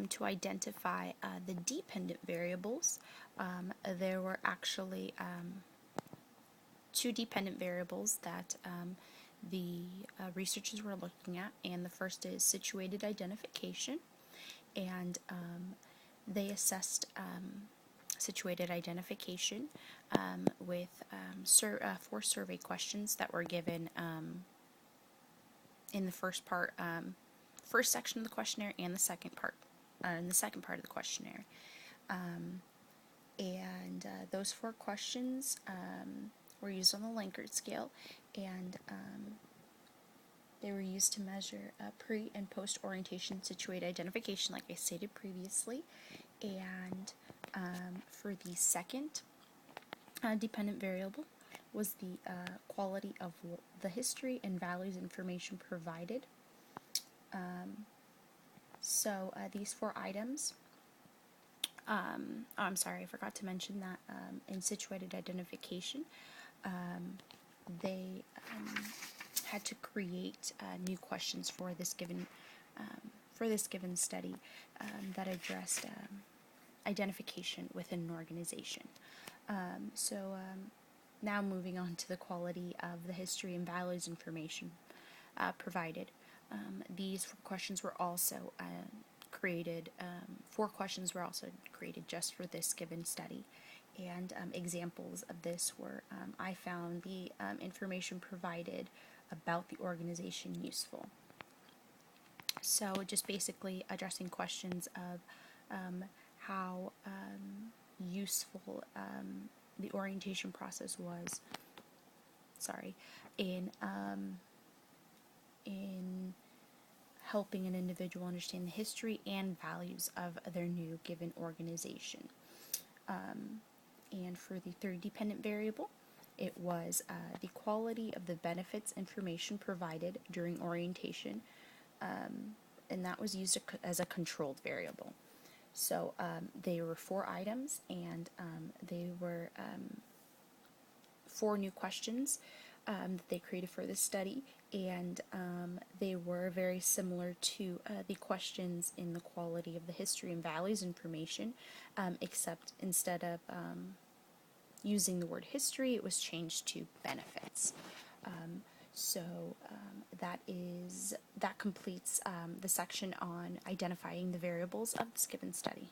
to identify the dependent variables. There were actually two dependent variables that the researchers were looking at, and the first is situated identification, and they assessed situated identification with 4 survey questions that were given in the first section of the questionnaire and the second part of the questionnaire. And those 4 questions were used on the Likert scale, and they were used to measure pre- and post-orientation situated identification, like I stated previously. And for the second dependent variable was the quality of the history and values information provided. So these 4 items, I'm sorry, I forgot to mention that in situated identification, they had to create new questions for this given study that addressed identification within an organization. Now moving on to the quality of the history and values information provided. These 4 questions were also created. 4 questions were also created just for this given study, and examples of this were: I found the information provided about the organization useful. So just basically addressing questions of how useful the orientation process was. In helping an individual understand the history and values of their new given organization. And for the third dependent variable, it was the quality of the benefits information provided during orientation, and that was used as a controlled variable. So there were 4 items, and they were 4 new questions that they created for this study, and they were very similar to the questions in the quality of the history and values information, except instead of using the word history, it was changed to benefits. That completes the section on identifying the variables of this given study.